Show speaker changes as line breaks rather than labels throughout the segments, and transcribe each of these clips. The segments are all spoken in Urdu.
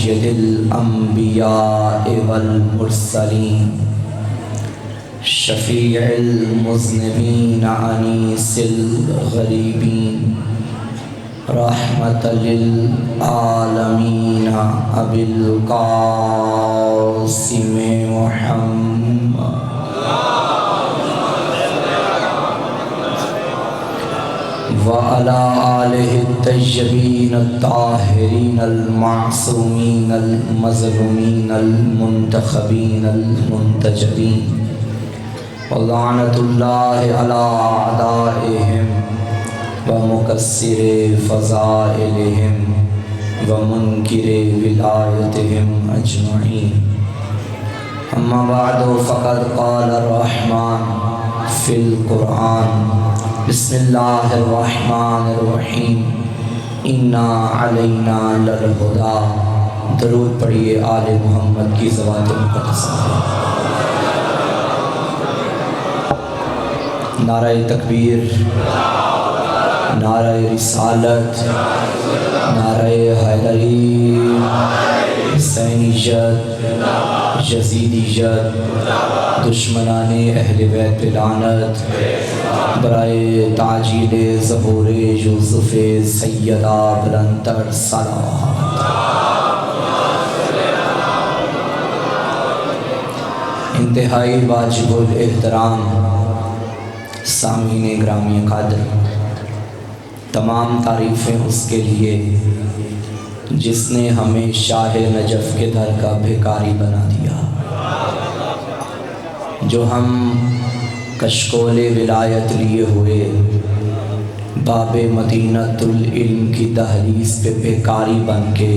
سید الانبیاء والمرسلین شفیع المذنبین انیس الغریبین رحمت للعالمین ابی القاسم محمد وعلى آلہ الطیبین الطاہرین المعصومین المظلومین المنتخبین المنتجبین ولعنۃ اللہ علی اعدائہم ومکسر فضائلہم ومنکر ولایتہم اجمعین اما بعد فقد قال الرحمن فی القرآن بسم اللہ الرحمن الرحیم انا علینا للہدی۔ درود پڑھیے آل محمد کی ذوات مقدسہ۔ نعرہ تکبیر، نعرہ رسالت، نعرہ حیدری، حسینیت، یزیدیت، دشمنان اہل بیت پہ لعنت، برائے تعجیل ظہور یوسف سیدہ بلندتر صلوات۔ انتہائی واجب الاحترام سامعین گرامی قدر، تمام تعریفیں اس کے لیے جس نے ہمیں شاہ نجف کے در کا بھیکاری بنا دیا، جو ہم کشکول ولایت لیے ہوئے باب مدینۃ العلم کی دہلیز پہ بھیکاری بن کے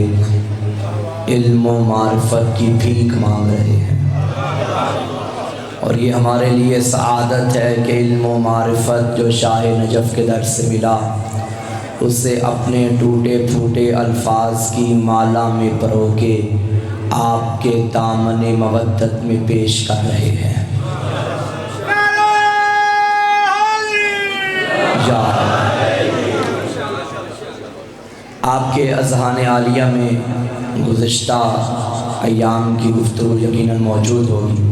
علم و معرفت کی بھیک مانگ رہے ہیں، اور یہ ہمارے لیے سعادت ہے کہ علم و معرفت جو شاہ نجف کے در سے ملا اسے اپنے ٹوٹے پھوٹے الفاظ کی مالا میں پرو کے آپ کے دامن مودت میں پیش کر رہے ہیں۔ آپ کے اذہان عالیہ میں گزشتہ ایام کی گفتگو یقیناً موجود ہوگی۔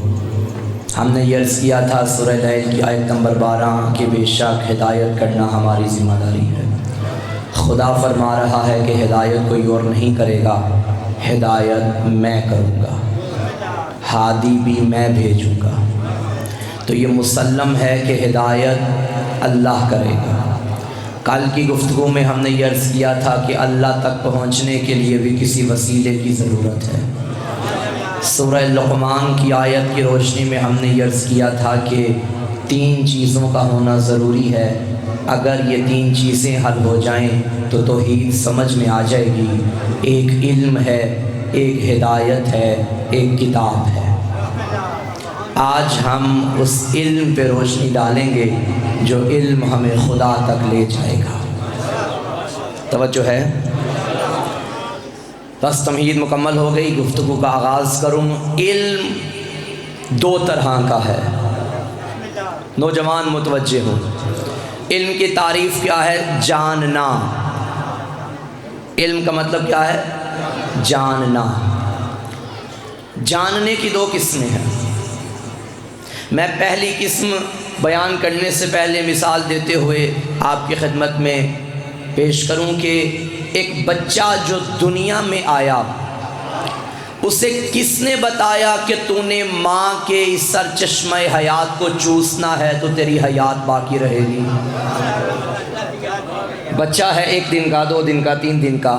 ہم نے یہ عرض کیا تھا سورہ لیل کی آیت نمبر 12 کہ بے شک ہدایت کرنا ہماری ذمہ داری ہے۔ خدا فرما رہا ہے کہ ہدایت کوئی اور نہیں کرے گا، ہدایت میں کروں گا، ہادی بھی میں بھیجوں گا۔ تو یہ مسلم ہے کہ ہدایت اللہ کرے گا۔ کل کی گفتگو میں ہم نے یہ عرض کیا تھا کہ اللہ تک پہنچنے کے لیے بھی کسی وسیلے کی ضرورت ہے۔ سورہ لقمان کی آیت کی روشنی میں ہم نے یہ عرض کیا تھا کہ 3 چیزوں کا ہونا ضروری ہے، اگر یہ 3 چیزیں حل ہو جائیں تو توحید سمجھ میں آ جائے گی۔ ایک علم ہے، ایک ہدایت ہے، ایک کتاب ہے۔ آج ہم اس علم پہ روشنی ڈالیں گے جو علم ہمیں خدا تک لے جائے گا۔ توجہ ہے؟ بس تمہید مکمل ہو گئی، گفتگو کا آغاز کروں۔ علم 2 طرح کا ہے، نوجوان متوجہ ہو۔ علم کی تعریف کیا ہے؟ جاننا۔ علم کا مطلب کیا ہے؟ جاننا۔ جاننے کی 2 قسمیں ہیں۔ میں پہلی قسم بیان کرنے سے پہلے مثال دیتے ہوئے آپ کی خدمت میں پیش کروں کہ ایک بچہ جو دنیا میں آیا اسے کس نے بتایا کہ تو نے ماں کے اس سر چشمہ حیات کو چوسنا ہے تو تیری حیات باقی رہے گی؟ بچہ ہے 1 دن کا، 2 دن کا، 3 دن کا،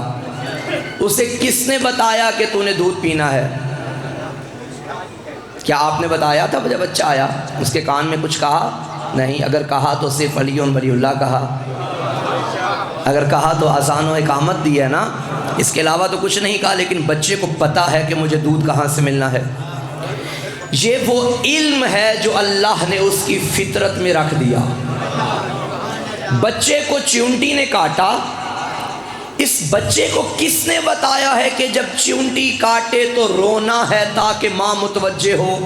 اسے کس نے بتایا کہ تو نے دودھ پینا ہے؟ کیا آپ نے بتایا تھا جب بچہ آیا؟ اس کے کان میں کچھ کہا؟ نہیں۔ اگر کہا تو صرف علی ولی اللہ کہا، اگر کہا تو اذان و اقامت دی ہے نا، اس کے علاوہ تو کچھ نہیں کہا، لیکن بچے کو پتہ ہے کہ مجھے دودھ کہاں سے ملنا ہے۔ یہ وہ علم ہے جو اللہ نے اس کی فطرت میں رکھ دیا۔ بچے کو چیونٹی نے کاٹا، اس بچے کو کس نے بتایا ہے کہ جب چیونٹی کاٹے تو رونا ہے تاکہ ماں متوجہ ہو؟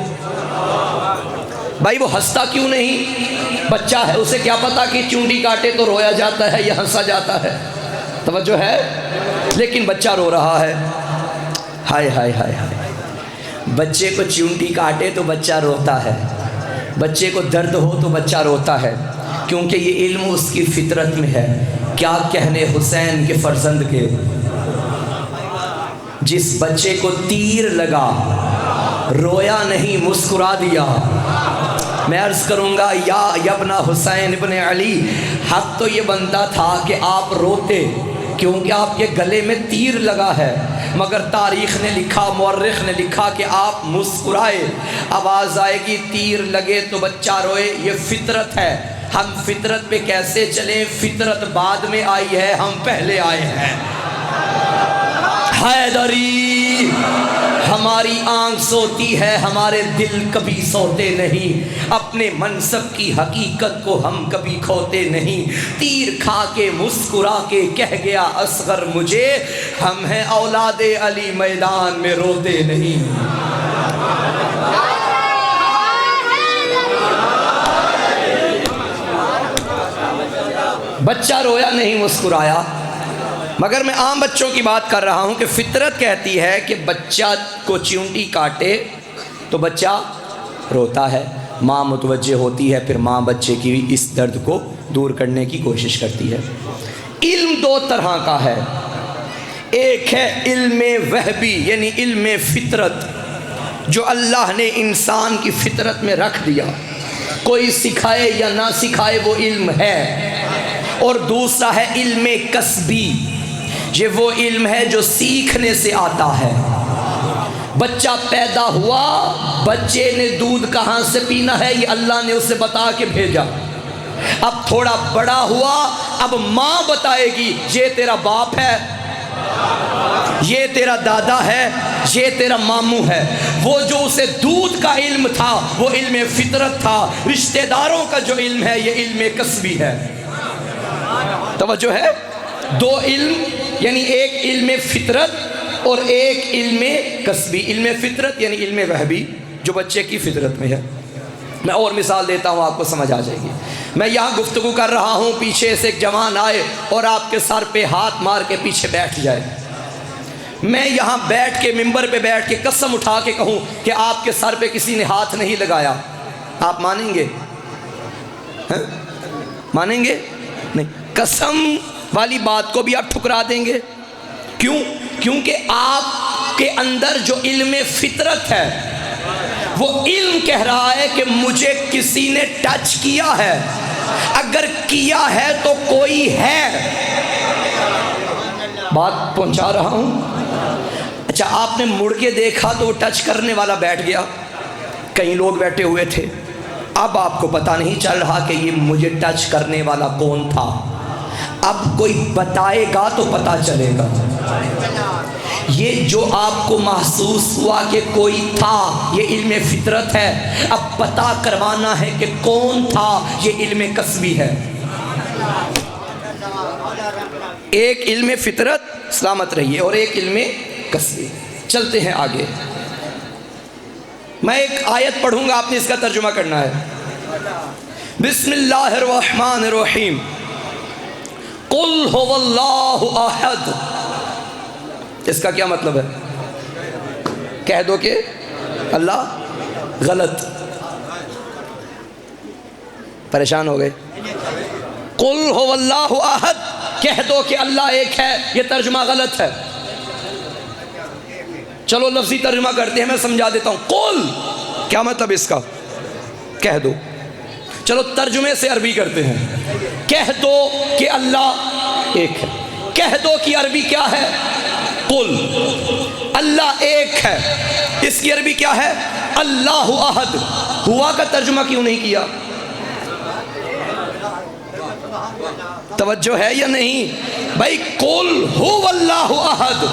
بھائی وہ ہنستا کیوں نہیں؟ بچہ ہے، اسے کیا پتا کہ چونٹی کاٹے تو رویا جاتا ہے یا ہنسا جاتا ہے؟ توجہ ہے؟ لیکن بچہ رو رہا ہے۔ ہائے ہائے ہائے ہائے، بچے کو چیونٹی کاٹے تو بچہ روتا ہے، بچے کو درد ہو تو بچہ روتا ہے، کیونکہ یہ علم اس کی فطرت میں ہے۔ کیا کہنے حسین کے فرزند کے، جس بچے کو تیر لگا رویا نہیں مسکرا دیا۔ میں عرض کروں گا یا ابن حسین ابن علی، حق تو یہ بنتا تھا کہ آپ روتے کیونکہ آپ کے گلے میں تیر لگا ہے، مگر تاریخ نے لکھا، مورخ نے لکھا کہ آپ مسکرائے۔ آواز آئے گی تیر لگے تو بچہ روئے، یہ فطرت ہے۔ ہم فطرت پہ کیسے چلیں؟ فطرت بعد میں آئی ہے، ہم پہلے آئے ہیں۔ حیدری، ہماری آنکھ سوتی ہے، ہمارے دل کبھی سوتے نہیں، اپنے منصب کی حقیقت کو ہم کبھی کھوتے نہیں۔ تیر کھا کے مسکرا کے کہہ گیا اصغر مجھے، ہم ہیں اولاد علی میدان میں روتے نہیں۔ بچہ رویا نہیں مسکرایا، مگر میں عام بچوں کی بات کر رہا ہوں کہ فطرت کہتی ہے کہ بچہ کو چیونٹی کاٹے تو بچہ روتا ہے، ماں متوجہ ہوتی ہے، پھر ماں بچے کی اس درد کو دور کرنے کی کوشش کرتی ہے۔ علم دو طرح کا ہے، ایک ہے علم وہبی یعنی علم فطرت، جو اللہ نے انسان کی فطرت میں رکھ دیا، کوئی سکھائے یا نہ سکھائے وہ علم ہے۔ اور دوسرا ہے علم کسبی، یہ وہ علم ہے جو سیکھنے سے آتا ہے۔ بچہ پیدا ہوا، بچے نے دودھ کہاں سے پینا ہے یہ اللہ نے اسے بتا کے بھیجا۔ اب تھوڑا بڑا ہوا، اب ماں بتائے گی یہ تیرا باپ ہے، یہ تیرا دادا ہے، یہ تیرا ماموں ہے۔ وہ جو اسے دودھ کا علم تھا وہ علم فطرت تھا، رشتہ داروں کا جو علم ہے یہ علم کسبی ہے۔ توجہ ہے؟ دو علم، یعنی ایک علم فطرت اور ایک علم کسبی۔ علم فطرت یعنی علم وہبی جو بچے کی فطرت میں ہے۔ میں اور مثال دیتا ہوں، آپ کو سمجھ آ جائے گی۔ میں یہاں گفتگو کر رہا ہوں، پیچھے سے ایک جوان آئے اور آپ کے سر پہ ہاتھ مار کے پیچھے بیٹھ جائے، میں یہاں بیٹھ کے ممبر پہ بیٹھ کے قسم اٹھا کے کہوں کہ آپ کے سر پہ کسی نے ہاتھ نہیں لگایا، آپ مانیں گے؟ مانیں گے؟ نہیں۔ قسم والی بات کو بھی آپ ٹھکرا دیں گے، کیوں؟ کیونکہ آپ کے اندر جو علم فطرت ہے وہ علم کہہ رہا ہے کہ مجھے کسی نے ٹچ کیا ہے، اگر کیا ہے تو کوئی ہے۔ بات پہنچا رہا ہوں؟ اچھا، آپ نے مڑ کے دیکھا تو وہ ٹچ کرنے والا بیٹھ گیا، کئی لوگ بیٹھے ہوئے تھے، اب آپ کو پتہ نہیں چل رہا کہ یہ مجھے ٹچ کرنے والا کون تھا۔ اب کوئی بتائے گا تو پتہ چلے گا۔ یہ جو آپ کو محسوس ہوا کہ کوئی تھا یہ علم فطرت ہے، اب پتہ کروانا ہے کہ کون تھا یہ علم کسبی ہے۔ ایک علم فطرت، سلامت رہیے، اور ایک علم کسبی۔ چلتے ہیں آگے، میں ایک آیت پڑھوں گا، آپ نے اس کا ترجمہ کرنا ہے۔ بسم اللہ الرحمن الرحیم، قل هو اللہ احد۔ اس کا کیا مطلب ہے؟ کہہ دو کہ اللہ، غلط، پریشان ہو گئے؟ قل هو اللہ احد، کہہ دو کہ اللہ ایک ہے، یہ ترجمہ غلط ہے۔ چلو لفظی ترجمہ کرتے ہیں، میں سمجھا دیتا ہوں۔ قل کیا مطلب اس کا؟ کہہ دو۔ چلو ترجمے سے عربی کرتے ہیں۔ کہہ دو کہ اللہ ایک ہے۔ کہہ دو کہ عربی کیا ہے؟ قل، اللہ ایک ہے، اس کی عربی کیا ہے؟ اللہ احد۔ ہوا کا ترجمہ کیوں نہیں کیا؟ توجہ ہے یا نہیں بھائی؟ قل هو اللہ احد،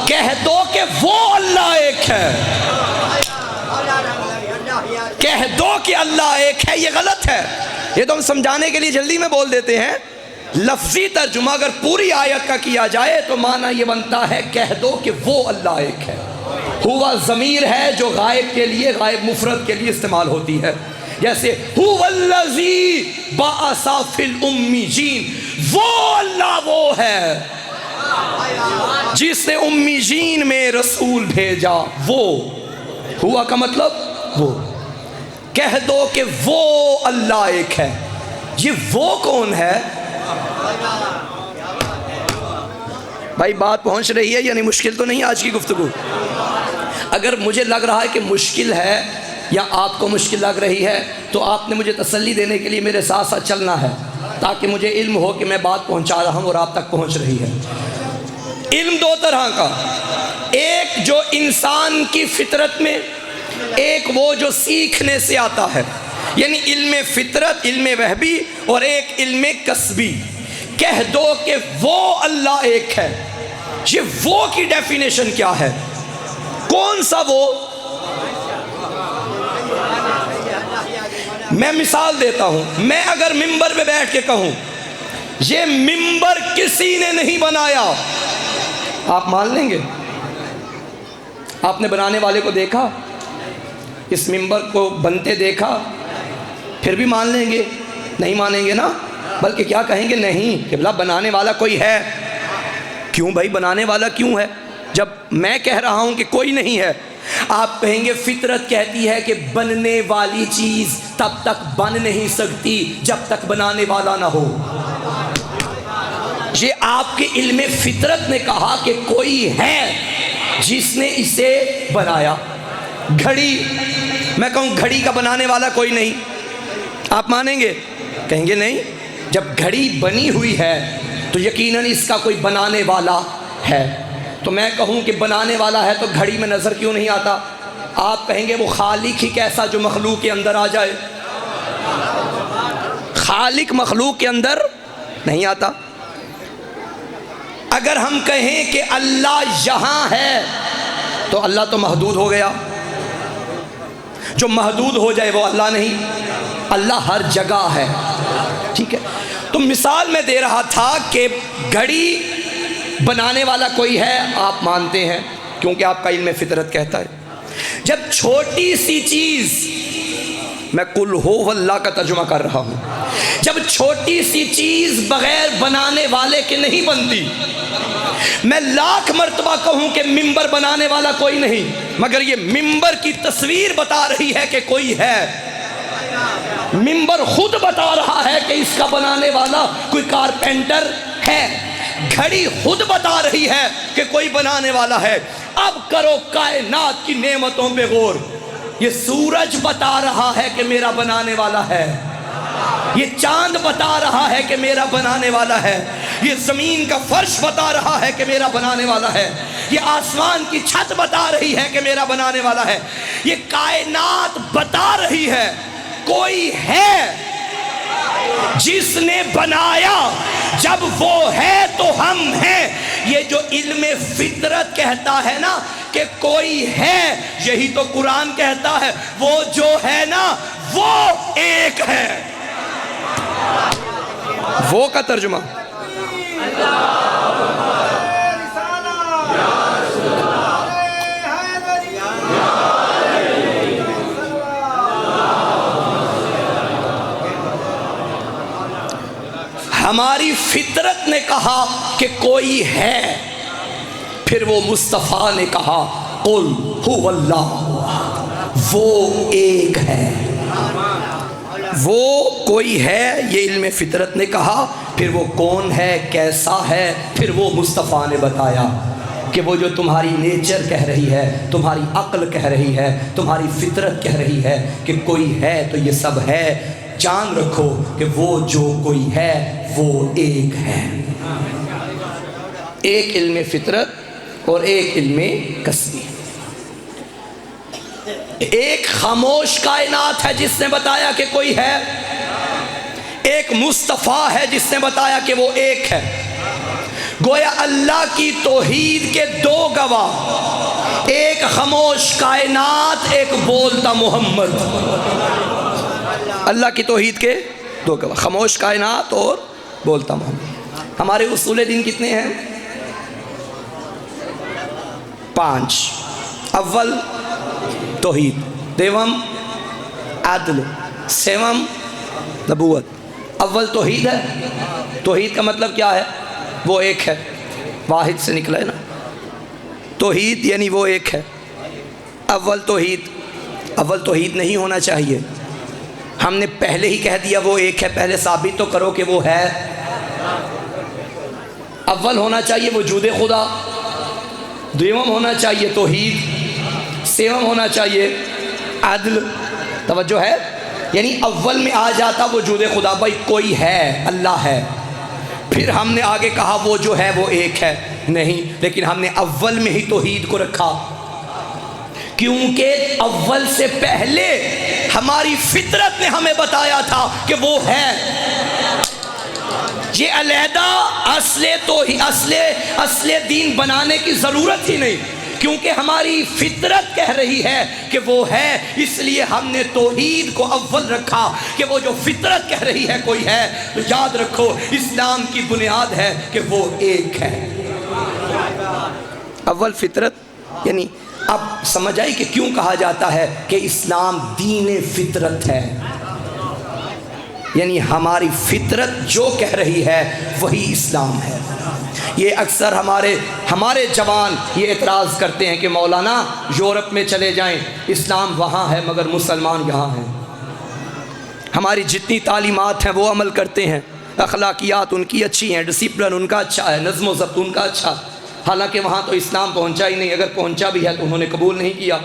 کہہ دو کہ وہ اللہ ایک ہے، کہہ دو کہ اللہ ایک ہے، یہ غلط ہے۔ یہ تو ہم سمجھانے کے لیے جلدی میں بول دیتے ہیں۔ لفظی ترجمہ اگر پوری آیت کا کیا جائے تو معنی یہ بنتا ہے کہہ دو کہ وہ اللہ ایک ہے۔ ہوا ضمیر ہے جو غائب کے لیے، غائب مفرد کے لیے استعمال ہوتی ہے، جیسے هو الذی بعث فی الامیین، وہ اللہ وہ ہے جس نے امیین میں رسول بھیجا وہ ہوا کا مطلب وہ. کہہ دو کہ وہ اللہ ایک ہے. یہ وہ کون ہے بھائی؟ بات پہنچ رہی ہے یعنی مشکل تو نہیں آج کی گفتگو؟ اگر مجھے لگ رہا ہے کہ مشکل ہے یا آپ کو مشکل لگ رہی ہے تو آپ نے مجھے تسلی دینے کے لیے میرے ساتھ ساتھ چلنا ہے تاکہ مجھے علم ہو کہ میں بات پہنچا رہا ہوں اور آپ تک پہنچ رہی ہے. علم دو طرح کا، ایک جو انسان کی فطرت میں، ایک وہ جو سیکھنے سے آتا ہے، یعنی علم فطرت، علم وہبی، اور ایک علم کسبی. کہہ دو کہ وہ اللہ ایک ہے. یہ وہ کی ڈیفینیشن کیا ہے؟ کون سا وہ؟ میں مثال دیتا ہوں. میں اگر ممبر پہ بیٹھ کے کہوں یہ ممبر کسی نے نہیں بنایا، آپ مان لیں گے؟ آپ نے بنانے والے کو دیکھا، اس ممبر کو بنتے دیکھا، پھر بھی مان لیں گے؟ نہیں مانیں گے نا، بلکہ کیا کہیں گے؟ نہیں کہ بھلا بنانے والا کوئی ہے. کیوں بھائی بنانے والا کیوں ہے جب میں کہہ رہا ہوں کہ کوئی نہیں ہے؟ آپ کہیں گے فطرت کہتی ہے کہ بننے والی چیز تب تک بن نہیں سکتی جب تک بنانے والا نہ ہو. یہ آپ کے علم فطرت نے کہا کہ کوئی ہے جس نے اسے بنایا. گھڑی، میں کہوں گھڑی کا بنانے والا کوئی نہیں، آپ مانیں گے؟ کہیں گے نہیں، جب گھڑی بنی ہوئی ہے تو یقیناً اس کا کوئی بنانے والا ہے. تو میں کہوں کہ بنانے والا ہے تو گھڑی میں نظر کیوں نہیں آتا؟ آپ کہیں گے وہ خالق ہی کیسا جو مخلوق کے اندر آ جائے؟ خالق مخلوق کے اندر نہیں آتا. اگر ہم کہیں کہ اللہ یہاں ہے تو اللہ تو محدود ہو گیا. جو محدود ہو جائے وہ اللہ نہیں، اللہ ہر جگہ ہے. ٹھیک ہے، تو مثال میں دے رہا تھا کہ گھڑی بنانے والا کوئی ہے، آپ مانتے ہیں کیونکہ آپ کا علم فطرت کہتا ہے. جب چھوٹی سی چیز، میں قل ہو اللہ کا ترجمہ کر رہا ہوں، جب چھوٹی سی چیز بغیر بنانے والے کے نہیں بنتی، میں لاکھ مرتبہ کہوں کہ ممبر بنانے والا کوئی نہیں، مگر یہ ممبر کی تصویر بتا رہی ہے کہ کوئی ہے. ممبر خود بتا رہا ہے کہ اس کا بنانے والا کوئی کارپینٹر ہے. گھڑی خود بتا رہی ہے کہ کوئی بنانے والا ہے. اب کرو کائنات کی نعمتوں پہ غور. یہ سورج بتا رہا ہے کہ میرا بنانے والا ہے، یہ چاند بتا رہا ہے کہ میرا بنانے والا ہے، یہ زمین کا فرش بتا رہا ہے کہ میرا بنانے والا ہے، یہ آسمان کی چھت بتا رہی ہے کہ میرا بنانے والا ہے. یہ کائنات بتا رہی ہے کوئی ہے جس نے بنایا. جب وہ ہے تو ہم ہیں. یہ جو علم فطرت کہتا ہے نا کہ کوئی ہے، یہی تو قرآن کہتا ہے وہ جو ہے نا وہ ایک ہے. وہ کا ترجمہ ہماری فطرت نے کہا کہ کوئی ہے، پھر وہ مصطفیٰ نے کہا قل هو اللہ، وہ ایک ہے. وہ کوئی ہے، یہ علم فطرت نے کہا. پھر وہ کون ہے، کیسا ہے، پھر وہ مصطفیٰ نے بتایا کہ وہ جو تمہاری نیچر کہہ رہی ہے، تمہاری عقل کہہ رہی ہے، تمہاری فطرت کہہ رہی ہے کہ کوئی ہے تو یہ سب ہے. جان رکھو کہ وہ جو کوئی ہے وہ ایک ہے. ایک علم فطرت اور ایک علم کسبی. ایک خاموش کائنات ہے جس نے بتایا کہ کوئی ہے، ایک مصطفیٰ ہے جس نے بتایا کہ وہ ایک ہے. گویا اللہ کی توحید کے دو گواہ، ایک خاموش کائنات، ایک بولتا محمد. اللہ کی توحید کے دو گواہ، خاموش کائنات اور بولتا محمد. ہمارے اصول دین کتنے ہیں؟ 5. اول توحید، دیوم عدل، سیوم نبوت. اول توحید ہے. توحید کا مطلب کیا ہے؟ وہ ایک ہے. واحد سے نکلا ہے نا. توحید یعنی وہ ایک ہے. اول توحید نہیں ہونا چاہیے. ہم نے پہلے ہی کہہ دیا وہ ایک ہے. پہلے ثابت تو کرو کہ وہ ہے. اول ہونا چاہیے وجود خدا، دوم ہونا چاہیے توحید، سیوم ہونا چاہیے عدل. توجہ ہے؟ یعنی اول میں آ جاتا وجود خدا، بھائی کوئی ہے، اللہ ہے. پھر ہم نے آگے کہا وہ جو ہے وہ ایک ہے. نہیں، لیکن ہم نے اول میں ہی توحید کو رکھا، کیونکہ اول سے پہلے ہماری فطرت نے ہمیں بتایا تھا کہ وہ ہے. یہ علیحدہ اصل دین بنانے کی ضرورت ہی نہیں، کیونکہ ہماری فطرت کہہ رہی ہے کہ وہ ہے. اس لیے ہم نے توحید کو اول رکھا کہ وہ جو فطرت کہہ رہی ہے کوئی ہے. تو یاد رکھو اسلام کی بنیاد ہے کہ وہ ایک ہے. اول فطرت. یعنی اب سمجھ آئی کہ کیوں کہا جاتا ہے کہ اسلام دین فطرت ہے. یعنی ہماری فطرت جو کہہ رہی ہے وہی اسلام ہے. یہ اکثر ہمارے جوان یہ اعتراض کرتے ہیں کہ مولانا یورپ میں چلے جائیں، اسلام وہاں ہے مگر مسلمان یہاں ہیں. ہماری جتنی تعلیمات ہیں وہ عمل کرتے ہیں، اخلاقیات ان کی اچھی ہیں، ڈسپلن ان کا اچھا ہے، نظم و ضبط ان کا اچھا، حالانکہ وہاں تو اسلام پہنچا ہی نہیں. اگر پہنچا بھی ہے تو انہوں نے قبول نہیں کیا.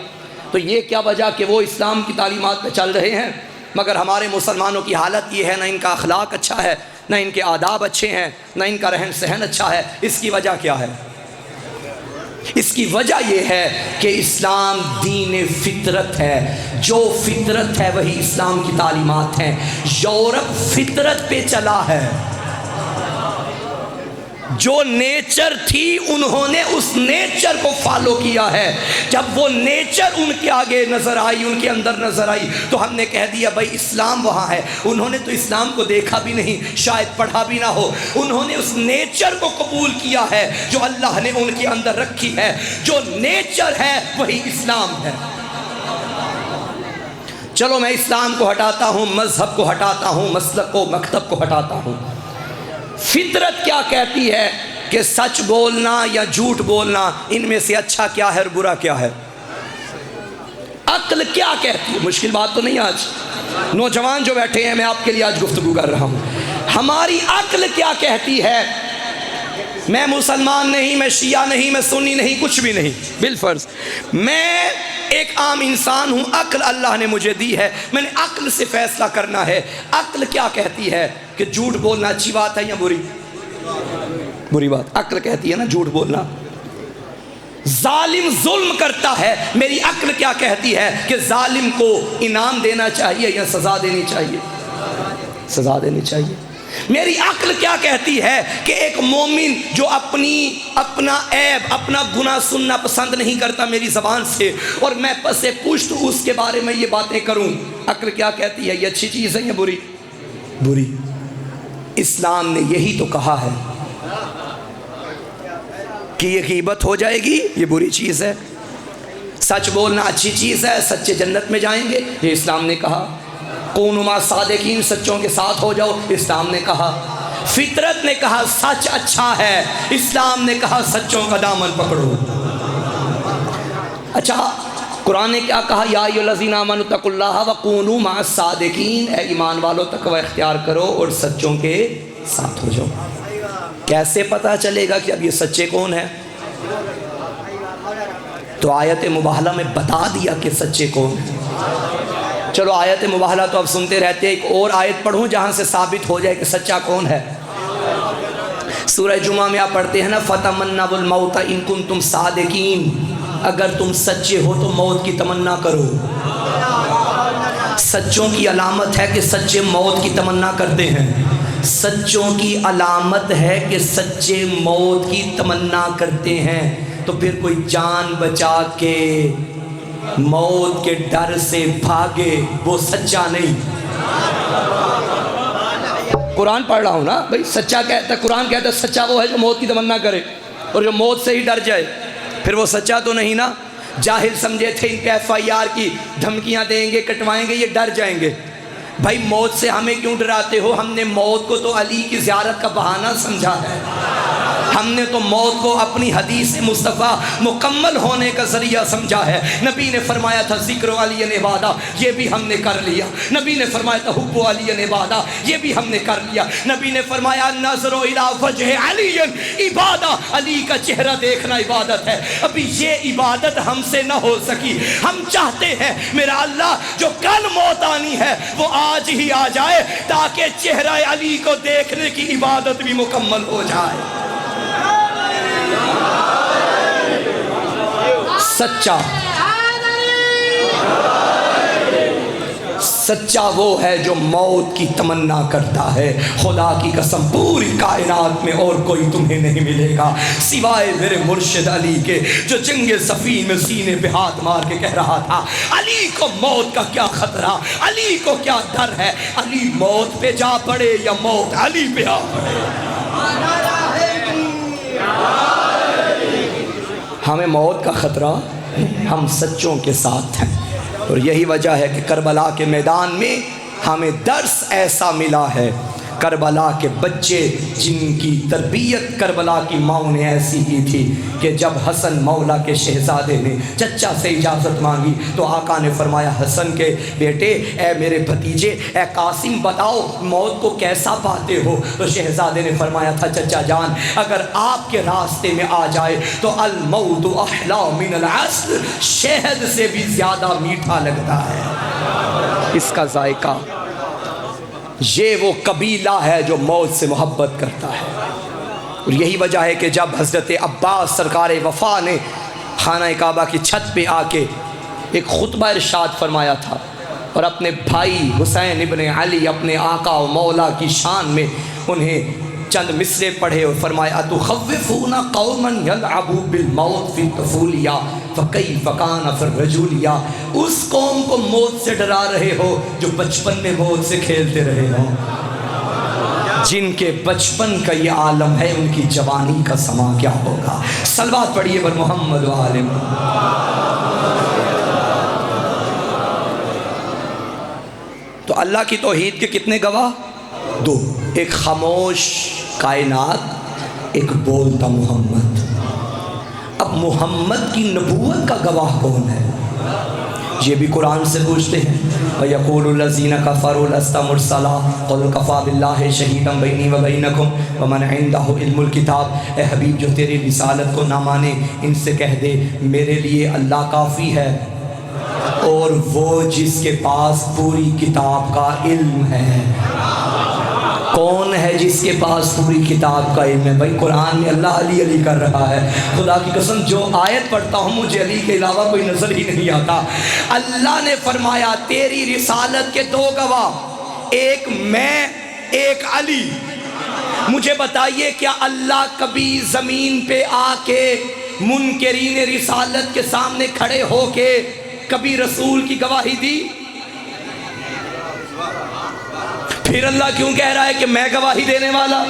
تو یہ کیا وجہ کہ وہ اسلام کی تعلیمات پہ چل رہے ہیں مگر ہمارے مسلمانوں کی حالت یہ ہے، نہ ان کا اخلاق اچھا ہے، نہ ان کے آداب اچھے ہیں، نہ ان کا رہن سہن اچھا ہے. اس کی وجہ کیا ہے؟ اس کی وجہ یہ ہے کہ اسلام دین فطرت ہے. جو فطرت ہے وہی اسلام کی تعلیمات ہیں. یورپ فطرت پہ چلا ہے. جو نیچر تھی انہوں نے اس نیچر کو فالو کیا ہے. جب وہ نیچر ان کے آگے نظر آئی، ان کے اندر نظر آئی، تو ہم نے کہہ دیا بھائی اسلام وہاں ہے. انہوں نے تو اسلام کو دیکھا بھی نہیں، شاید پڑھا بھی نہ ہو. انہوں نے اس نیچر کو قبول کیا ہے جو اللہ نے ان کے اندر رکھی ہے. جو نیچر ہے وہی اسلام ہے. چلو میں اسلام کو ہٹاتا ہوں، مذہب کو ہٹاتا ہوں، مسلک کو، مکتب کو ہٹاتا ہوں. فطرت کیا کہتی ہے کہ سچ بولنا یا جھوٹ بولنا ان میں سے اچھا کیا ہے اور برا کیا ہے؟ عقل کیا کہتی ہے؟ مشکل بات تو نہیں. آج نوجوان جو بیٹھے ہیں، میں آپ کے لیے آج گفتگو کر رہا ہوں. ہماری عقل کیا کہتی ہے؟ میں مسلمان نہیں، میں شیعہ نہیں، میں سنی نہیں، کچھ بھی نہیں، بالفرض میں ایک عام انسان ہوں. عقل اللہ نے مجھے دی ہے، میں نے عقل سے فیصلہ کرنا ہے. عقل کیا کہتی ہے کہ جھوٹ بولنا اچھی بات ہے یا بری بات؟ عقل کہتی ہے نا جھوٹ بولنا. ظالم ظلم کرتا ہے، میری عقل کیا کہتی ہے کہ ظالم کو انعام دینا چاہیے یا سزا دینی چاہیے؟ سزا دینی چاہیے. میری عقل کیا کہتی ہے کہ ایک مومن جو اپنا عیب، اپنا گناہ سننا پسند نہیں کرتا میری زبان سے، اور میں پس پشت اس کے بارے میں یہ باتیں کروں، عقل کیا کہتی ہے یہ اچھی چیز ہے یا بری؟ اسلام نے یہی تو کہا ہے کہ یہ غیبت ہو جائے گی، یہ بری چیز ہے. سچ بولنا اچھی چیز ہے، سچے جنت میں جائیں گے، یہ اسلام نے کہا. کونوا مع صادقین، سچوں کے ساتھ ہو جاؤ، اسلام نے کہا. فطرت نے کہا سچ اچھا ہے، اسلام نے کہا سچوں کا دامن پکڑو. اچھا قرآن نے کیا کہا؟ یا ایھا الذین آمنوا اتقوا اللہ وکونوا مع الصادقین، اے ایمان والو تقوی اختیار کرو اور سچوں کے ساتھ ہو جاؤ. کیسے پتہ چلے گا کہ اب یہ سچے کون ہیں؟ تو آیت مباہلہ میں بتا دیا کہ سچے کون ہیں. چلو آیت مباہلہ تو اب سنتے رہتے ہیں، ایک اور آیت پڑھوں جہاں سے ثابت ہو جائے کہ سچا کون ہے. سورہ جمعہ میں آپ پڑھتے ہیں نا فَتَمَنَّوُا الْمَوْتَ إِن كُنتُمْ صَادِقِينَ، اگر تم سچے ہو تو موت کی تمنا کرو. سچوں کی علامت ہے کہ سچے موت کی تمنا کرتے ہیں. سچوں کی علامت ہے کہ سچے موت کی تمنا کرتے ہیں. تو پھر کوئی جان بچا کے موت کے ڈر سے بھاگے وہ سچا نہیں. قرآن پڑھ رہا ہوں نا بھائی، سچا کہتا ہے، قرآن کہتا ہے سچا وہ ہے جو موت کی تمنا کرے اور جو موت سے ہی ڈر جائے. پھر وہ سچا تو نہیں نا. جاہل سمجھے تھے ان کے FIR کی دھمکیاں دیں گے، کٹوائیں گے، یہ ڈر جائیں گے. بھائی موت سے ہمیں کیوں ڈراتے ہو؟ ہم نے موت کو تو علی کی زیارت کا بہانہ سمجھا ہے. ہم نے تو موت کو اپنی حدیث مصطفیٰ مکمل ہونے کا ذریعہ سمجھا ہے۔ نبی نے فرمایا تھا ذکر علی عبادہ، یہ بھی ہم نے کر لیا۔ نبی نے فرمایا تھا حب علی عبادہ، یہ بھی ہم نے کر لیا۔ نبی نے فرمایا نظر الی وجہ علی عبادہ، علی کا چہرہ دیکھنا عبادت ہے۔ ابھی یہ عبادت ہم سے نہ ہو سکی۔ ہم چاہتے ہیں میرا اللہ جو کل موت آنی ہے وہ آج ہی آ جائے، تاکہ چہرہ علی کو دیکھنے کی عبادت بھی مکمل ہو جائے۔ سچا وہ ہے جو موت کی تمنا کرتا ہے۔ خدا کی قسم پوری کائنات میں اور کوئی تمہیں نہیں ملے گا سوائے میرے مرشد علی کے، جو جنگ صفین میں سینے پہ ہاتھ مار کے کہہ رہا تھا علی کو موت کا کیا خطرہ، علی کو کیا ڈر ہے، علی موت پہ جا پڑے یا موت علی پہ آ پڑے۔ ہمیں موت کا خطرہ، ہم سچوں کے ساتھ ہیں، اور یہی وجہ ہے کہ کربلا کے میدان میں ہمیں درس ایسا ملا ہے۔ کربلا کے بچے جن کی تربیت کربلا کی ماؤں نے ایسی کی تھی کہ جب حسن مولا کے شہزادے نے چچا سے اجازت مانگی تو آقا نے فرمایا حسن کے بیٹے، اے میرے بھتیجے، اے قاسم بتاؤ موت کو کیسا پاتے ہو؟ تو شہزادے نے فرمایا تھا چچا جان اگر آپ کے راستے میں آ جائے تو الموت احلا من العسل، شہد سے بھی زیادہ میٹھا لگتا ہے اس کا ذائقہ۔ یہ وہ قبیلہ ہے جو موت سے محبت کرتا ہے، اور یہی وجہ ہے کہ جب حضرت عباس سرکار وفا نے خانہ کعبہ کی چھت پہ آ کے ایک خطبہ ارشاد فرمایا تھا اور اپنے بھائی حسین ابن علی اپنے آقا و مولا کی شان میں انہیں چند مصرے پڑھے اور فرمایا اتخوفون قوما یلعبوا بالموت فی الطفولیہ فکیف کان فی الرجولیہ، اس قوم کو موت سے ڈرا رہے ہو جو بچپن میں موت سے کھیلتے رہے ہوں، جن کے بچپن کا یہ عالم ہے ان کی جوانی کا سما کیا ہوگا۔ صلوات پڑھیے بر محمد و آل محمد۔ تو اللہ کی توحید کے کتنے گواہ؟ دو، ایک خاموش کائنات، ایک بولتا محمد۔ اب محمد کی نبوت کا گواہ کون ہے؟ یہ بھی قرآن سے پوچھتے ہیں وَيَقُولُ الَّذِينَ كَفَرُوا لَسْتَ مُرْسَلًا قُلْ كَفَىٰ بِاللَّهِ شَهِيدًا بَيْنِي وَبَيْنَكُمْ وَمَنْ عِندَهُ عِلْمُ الْكِتَابِ۔ اے حبیب جو تیری رسالت کو نہ مانے ان سے کہہ دے میرے لیے اللہ کافی ہے اور وہ جس کے پاس پوری کتاب کا علم ہے۔ کون ہے جس کے پاس پوری کتاب کا علم ہے؟ بھائی قرآن میں اللہ علی علی کر رہا ہے۔ خدا کی قسم جو آیت پڑھتا ہوں مجھے علی کے علاوہ کوئی نظر ہی نہیں آتا۔ اللہ نے فرمایا تیری رسالت کے دو گواہ، ایک میں ایک علی۔ مجھے بتائیے کیا اللہ کبھی زمین پہ آ کے منکرین رسالت کے سامنے کھڑے ہو کے کبھی رسول کی گواہی دی؟ پھر اللہ کیوں کہہ رہا ہے کہ میں گواہی دینے والا؟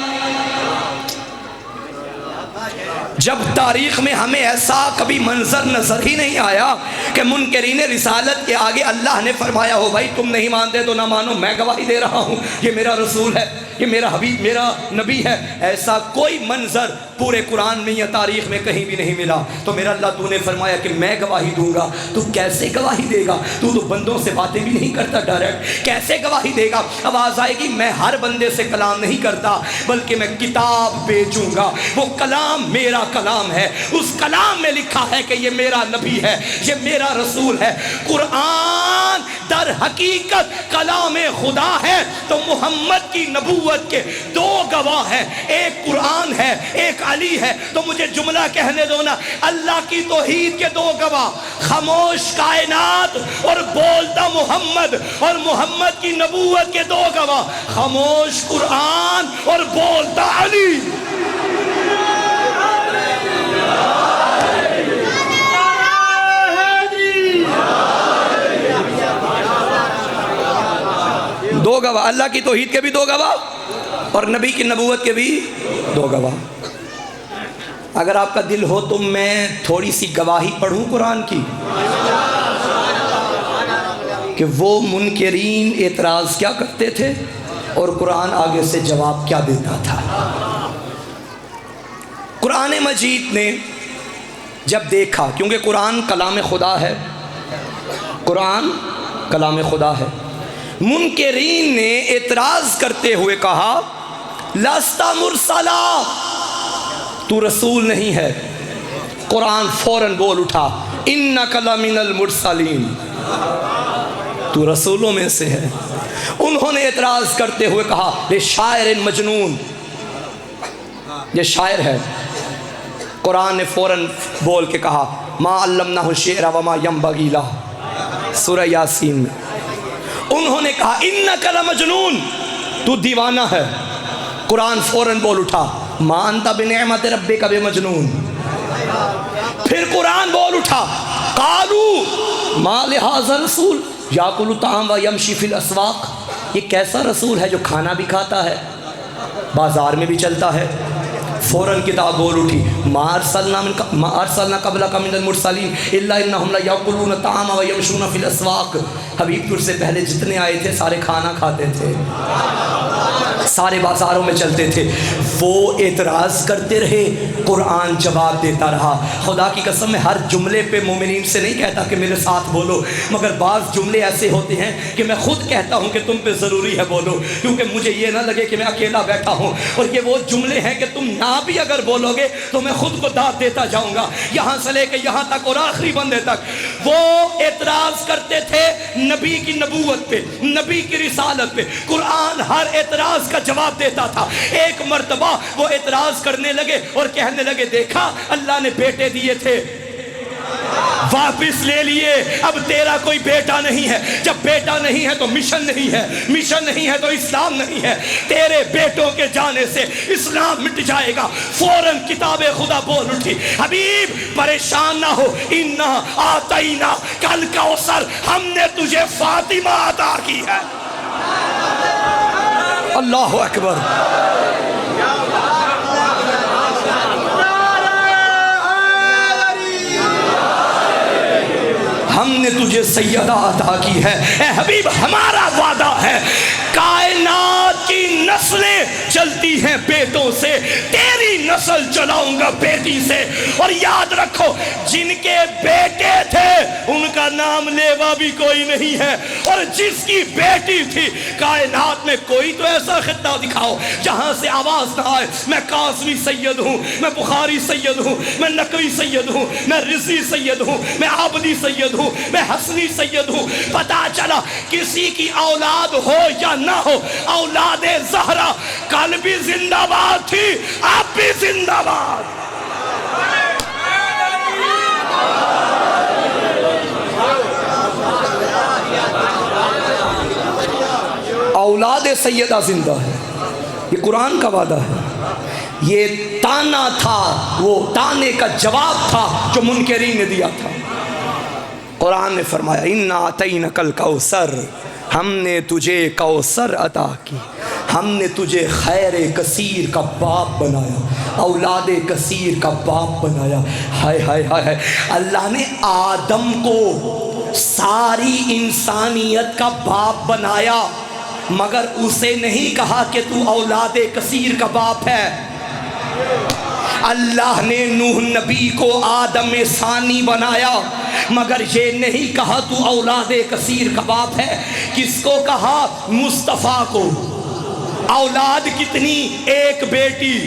جب تاریخ میں ہمیں ایسا کبھی منظر نظر ہی نہیں آیا کہ منکرین رسالت کے آگے اللہ نے فرمایا ہو بھائی تم نہیں مانتے تو نہ مانو، میں گواہی دے رہا ہوں یہ میرا رسول ہے، یہ میرا حبیب میرا نبی ہے۔ ایسا کوئی منظر پورے قرآن میں یا تاریخ میں کہیں بھی نہیں ملا۔ تو میرا اللہ تو نے فرمایا کہ میں گواہی دوں گا، تو کیسے گواہی دے گا؟ تو بندوں سے باتیں بھی نہیں کرتا ڈائریکٹ، کیسے گواہی دے گا؟ آواز آئے گی میں ہر بندے سے کلام نہیں کرتا بلکہ میں کتاب بیچوں گا، وہ کلام میرا کلام ہے، اس کلام میں لکھا ہے کہ یہ میرا نبی ہے، یہ میرا رسول ہے۔ قرآن در حقیقت کلام خدا ہے، تو محمد کی نبوت کے دو گواہ ہیں، ایک قرآن ہے ایک علی ہے۔ تو مجھے جملہ کہنے دو نا، اللہ کی توحید کے دو گواہ، خاموش کائنات اور بولتا محمد، اور محمد کی نبوت کے دو گواہ، خاموش قرآن اور بولتا علی۔ دو گواہ، اللہ کی توحید کے بھی دو گواہ اور نبی کی نبوت کے بھی دو گواہ۔ اگر آپ کا دل ہو تو میں تھوڑی سی گواہی پڑھوں قرآن کی کہ وہ منکرین اعتراض کیا کرتے تھے اور قرآن آگے سے جواب کیا دیتا تھا۔ قرآن مجید نے جب دیکھا، کیونکہ قرآن کلام خدا ہے، قرآن کلام خدا ہے، منکرین نے اعتراض کرتے ہوئے کہا لست مرسلا، تو رسول نہیں ہے۔ قرآن فوراً بول اٹھا انک لمن المرسلین، تو رسولوں میں سے ہے۔ انہوں نے اعتراض کرتے ہوئے کہا یہ شاعر مجنون، یہ شاعر ہے۔ قرآن نے فوراً بول کے کہا ما علمناہ الشعر وما ينبغی لہ، سورہ یاسین میں۔ انہوں نے کہا انک لمجنون، تو دیوانہ ہے۔ قرآن فوراً بول اٹھا ما انت بنعمت ربک بمجنون۔ پھر قرآن بول اٹھا قالوا ما لہذا رسول یاکل الطعام ویمشی فی الاسواق، یہ کیسا رسول ہے جو کھانا بھی کھاتا ہے، بازار میں بھی چلتا ہے۔ فوراً کتاب بول اٹھی ما ارسلنا قبلک من المرسلین الا انہم لیاکلون الطعام ویمشون فی الاسواق، حبیب تجھ سے پہلے جتنے آئے تھے سارے کھانا کھاتے تھے، سارے بازاروں میں چلتے تھے۔ وہ اعتراض کرتے رہے، قرآن جواب دیتا رہا۔ خدا کی قسم میں ہر جملے پہ مومنین سے نہیں کہتا کہ میرے ساتھ بولو، مگر بعض جملے ایسے ہوتے ہیں کہ میں خود کہتا ہوں کہ تم پہ ضروری ہے بولو، کیونکہ مجھے یہ نہ لگے کہ میں اکیلا بیٹھا ہوں۔ اور یہ وہ جملے ہیں کہ تم نہ بھی اگر بولو گے تو میں خود کو داد دیتا جاؤں گا، یہاں سے لے کے یہاں تک اور آخری بندے تک۔ وہ اعتراض کرتے تھے نبی کی نبوت پہ، نبی کی رسالت پہ، قرآن ہر اعتراض کا جواب دیتا تھا۔ ایک مرتبہ وہ اعتراض کرنے لگے اور کہنے لگے دیکھا اللہ نے بیٹے دیے تھے واپس لے لیے، اب تیرا کوئی بیٹا نہیں ہے، جب بیٹا نہیں ہے تو مشن نہیں ہے، مشن نہیں ہے تو اسلام نہیں ہے، تیرے بیٹوں کے جانے سے اسلام مٹ جائے گا۔ فوراً کتاب خدا بول اٹھی حبیب پریشان نہ ہو، انا آتینا کل کوثر، ہم نے تجھے فاطمہ عطا کی ہے۔ اللہ اکبر۔ ہم نے تجھے سیدہ عطا کی ہے۔ اے حبیب ہمارا وعدہ ہے کائنات کی نسلیں چلتی ہیں بیٹوں سے، تیری نسل چلاؤں گا بیٹی سے۔ اور یاد رکھو جن کے بیٹے تھے ان کا نام لیوا بھی کوئی نہیں ہے، اور جس کی بیٹی تھی کائنات میں کوئی تو ایسا خطہ دکھاؤ جہاں سے آواز نہ آئے میں قاسمی سید ہوں، میں بخاری سید ہوں، میں نقوی سید ہوں، میں رضی سید ہوں، میں عابدی سید ہوں، میں حسنی سید ہوں۔ پتا چلا کسی کی اولاد ہو یا نہ ہو، اولاد زہرا کل بھی زندہ باد تھی، اب بھی زندہ باد۔ اولاد سیدہ زندہ ہے، یہ قرآن کا وعدہ ہے۔ یہ تانا تھا، وہ تانے کا جواب تھا جو منکرین نے دیا تھا۔ قرآن نے فرمایا انا اعطینک الکوثر، ہم نے تجھے کوثر عطا کی، ہم نے تجھے خیر کثیر کا باپ بنایا، اولاد کثیر کا باپ بنایا۔ ہائے ہائے ہائے، اللہ نے آدم کو ساری انسانیت کا باپ بنایا، مگر اسے نہیں کہا کہ تو اولاد کثیر کا باپ ہے۔ اللہ نے نوح نبی کو آدم ثانی بنایا، مگر یہ نہیں کہا تو اولاد کثیر کا باپ ہے۔ کس کو کہا؟ مصطفیٰ کو۔ اولاد کتنی؟ ایک بیٹی،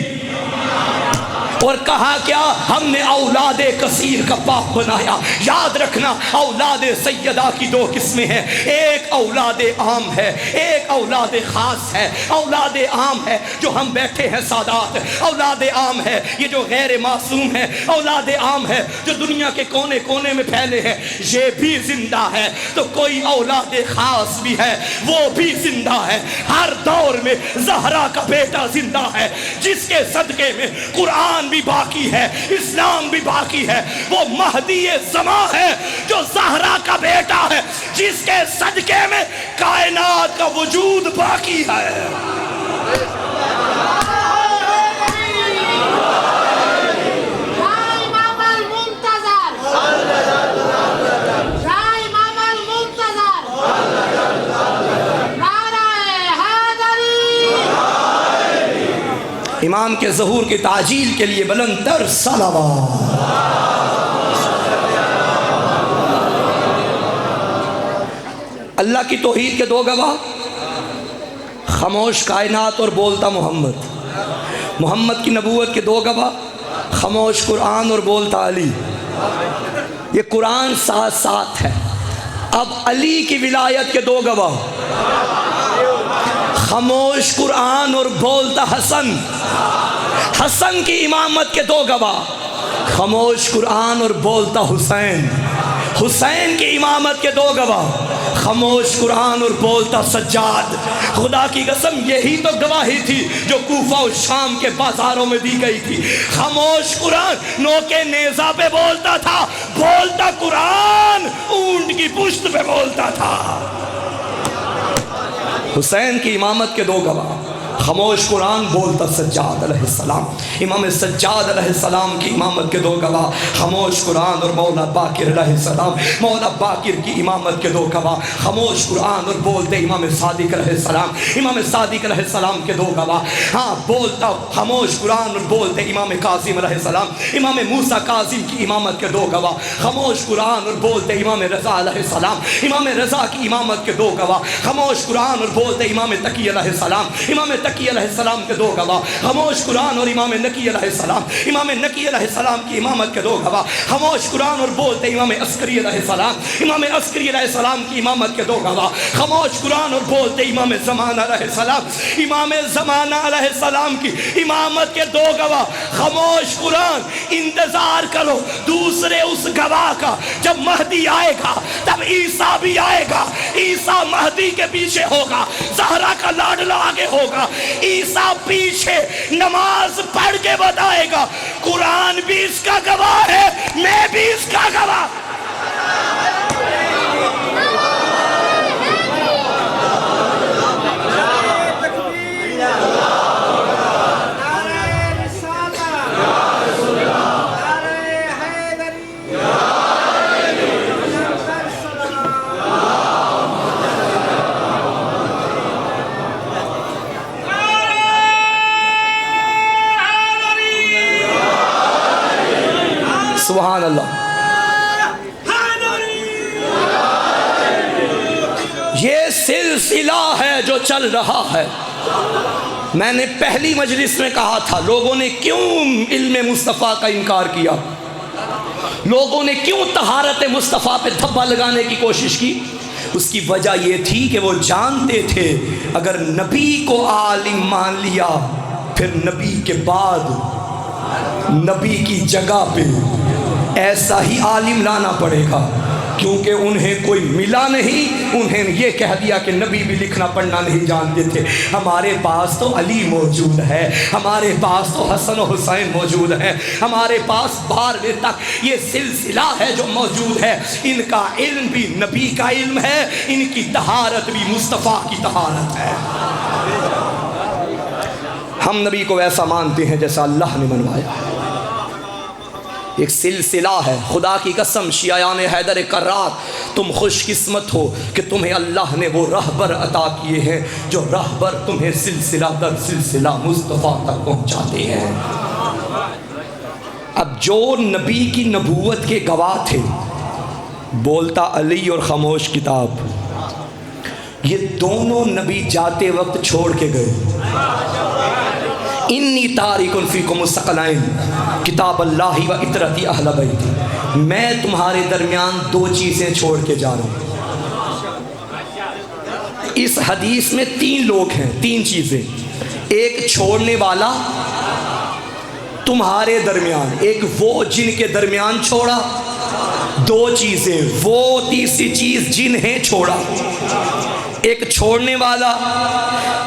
اور کہا کیا؟ ہم نے اولاد کثیر کا باپ بنایا۔ یاد رکھنا اولاد سیدہ کی دو قسمیں ہیں، ایک اولاد عام ہے، ایک اولاد خاص ہے۔ اولاد عام ہے جو ہم بیٹھے ہیں سادات، اولاد عام ہے یہ جو غیر معصوم ہے، اولاد عام ہے جو دنیا کے کونے کونے میں پھیلے ہیں، یہ بھی زندہ ہے۔ تو کوئی اولاد خاص بھی ہے، وہ بھی زندہ ہے۔ ہر دور میں زہرا کا بیٹا زندہ ہے، جس کے صدقے میں قرآن بھی باقی ہے، اسلام بھی باقی ہے۔ وہ مہدی زمان ہے جو زہرا کا بیٹا ہے، جس کے صدقے میں کائنات کا وجود باقی ہے۔ امام کے ظہور کی تعجیل کے لیے بلند تر صلوات۔ اللہ کی توحید کے دو گواہ، خاموش کائنات اور بولتا محمد۔ محمد کی نبوت کے دو گواہ، خاموش قرآن اور بولتا علی۔ یہ قرآن ساتھ ساتھ ہے۔ اب علی کی ولایت کے دو گواہ، خاموش قرآن اور بولتا حسن۔ حسن کی امامت کے دو گواہ، خاموش قرآن اور بولتا حسین۔ حسین کی امامت کے دو گواہ، خاموش قرآن اور بولتا سجاد۔ خدا کی قسم یہی تو گواہی تھی جو کوفہ و شام کے بازاروں میں دی گئی تھی۔ خاموش قرآن نوکے نیزہ پہ بولتا تھا، بولتا قرآن اونٹ کی پشت پہ بولتا تھا۔ حسین کی امامت کے دو گواہ، خاموش قرآن بولتا سجاد علیہ السلام۔ امام سجاد علیہ السلام کی امامت کے دو گواہ، خاموش قرآن اور مولا باقر علیہ السلام۔ مولا باقر کی امامت کے دو گواہ، خاموش قرآن اور بولتے امام صادق علیہ السلام۔ امام صادق علیہ السلام کے دو گواہ، ہاں بولتا خاموش قرآن اور بولتے امام کاظم علیہ السلام۔ امام موسیٰ کاظم کی امامت کے دو گواہ، خاموش قرآن اور بولتے امام رضا علیہ السلام۔ امام رضا کی امامت کے دو گواہ، خاموش قرآن اور بولتے امام تقی علیہ السلام۔ امام تقی علیہ السلام کے دو گواہ، خاموش قرآن اور امام نقی علیہ السلام۔ امام نقی علیہ السلام کی امامت کے دو گواہ، خاموش قرآن اور بولتے امام عسکری علیہ السلام۔ امام عسکری علیہ السلام کی امامت کے دو گواہ، خاموش قرآن اور بولتے امام زمانہ علیہ السلام۔ امام زمانہ علیہ السلام کی امامت کے دو گواہ، خاموش قرآن۔ انتظار کرو دوسرے اس گواہ کا، جب مہدی آئے گا تب عیسیٰ بھی آئے گا۔ عیسیٰ مہدی کے پیچھے ہوگا، زہرا کا لاڈلا آگے ہوگا، عیسیٰ پیچھے نماز پڑھ کے بتائے گا قرآن بھی اس کا گواہ ہے، میں بھی اس کا گواہ۔ سبحان اللہ۔ یہ سلسلہ ہے جو چل رہا ہے۔ میں نے پہلی مجلس میں کہا تھا لوگوں نے کیوں علم مصطفیٰ کا انکار کیا، لوگوں نے کیوں طہارت مصطفیٰ پہ دھبا لگانے کی کوشش کی۔ اس کی وجہ یہ تھی کہ وہ جانتے تھے اگر نبی کو عالم مان لیا پھر نبی کے بعد نبی کی جگہ پہ ایسا ہی عالم لانا پڑے گا، کیونکہ انہیں کوئی ملا نہیں۔ انہیں یہ کہہ دیا کہ نبی بھی لکھنا پڑھنا نہیں جانتے تھے۔ ہمارے پاس تو علی موجود ہے، ہمارے پاس تو حسن و حسین موجود ہے، ہمارے پاس 12ویں تک یہ سلسلہ ہے جو موجود ہے۔ ان کا علم بھی نبی کا علم ہے، ان کی طہارت بھی مصطفیٰ کی طہارت ہے۔ ہم نبی کو ایسا مانتے ہیں جیسا اللہ نے منوایا ہے۔ ایک سلسلہ ہے۔ خدا کی قسم شیعیان حیدر کرات تم خوش قسمت ہو کہ تمہیں اللہ نے وہ رہبر عطا کیے ہیں جو رہبر تمہیں سلسلہ در سلسلہ مصطفیٰ تک پہنچاتے ہیں۔ اب جو نبی کی نبوت کے گواہ تھے، بولتا علی اور خاموش کتاب، یہ دونوں نبی جاتے وقت چھوڑ کے گئے۔ انی تارک فیکم الثقلین کتاب اللہ و اطرتی اہل بیت، میں تمہارے درمیان دو چیزیں چھوڑ کے جا رہا ہوں۔ اس حدیث میں 3 لوگ ہیں، 3 چیزیں۔ ایک چھوڑنے والا تمہارے درمیان، ایک وہ جن کے درمیان چھوڑا، 2 چیزیں وہ تیسری چیز جنہیں چھوڑا۔ ایک چھوڑنے والا،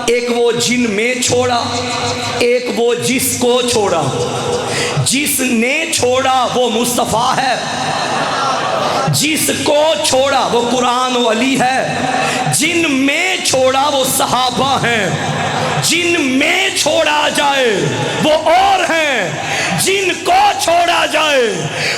ایک وہ جن میں چھوڑا، ایک وہ جس کو چھوڑا۔ جس نے چھوڑا وہ مصطفیٰ ہے، جس کو چھوڑا وہ قرآن و علی ہے، جن میں چھوڑا وہ صحابہ ہیں، جن میں چھوڑا جائے وہ اور ہیں، جن کو چھوڑا جائے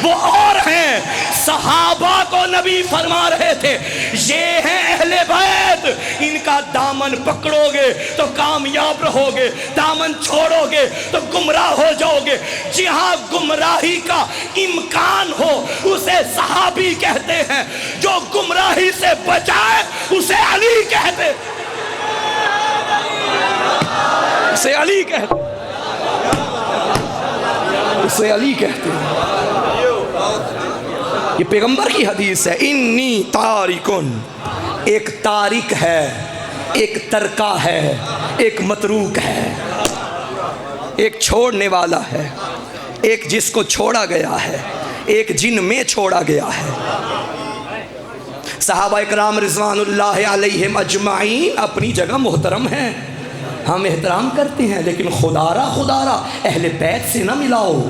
وہ اور ہیں۔ صحابہ کو نبی فرما رہے تھے یہ ہیں اہل بیت، ان کا دامن پکڑو گے تو کامیاب رہو گے، دامن چھوڑو گے تو گمراہ ہو جاؤ گے۔ جہاں گمراہی کا امکان ہو اسے صحابی کہتے ہیں، جو گمراہی سے بچائے اسے علی کہتے ہیں، اسے علی کہتے ہیں، اسے علی کہتے ہیں۔ یہ پیغمبر کی حدیث ہے، انی تارکن، ایک تارک ہے، ایک ترکہ ہے، ایک متروک ہے، ایک چھوڑنے والا ہے، ایک جس کو چھوڑا گیا ہے، ایک جن میں چھوڑا گیا ہے۔ صحابہ اکرام رضوان اللہ علیہم اجمعین اپنی جگہ محترم ہیں، ہم احترام کرتے ہیں، لیکن خدارہ اہل بیت سے نہ ملاؤ۔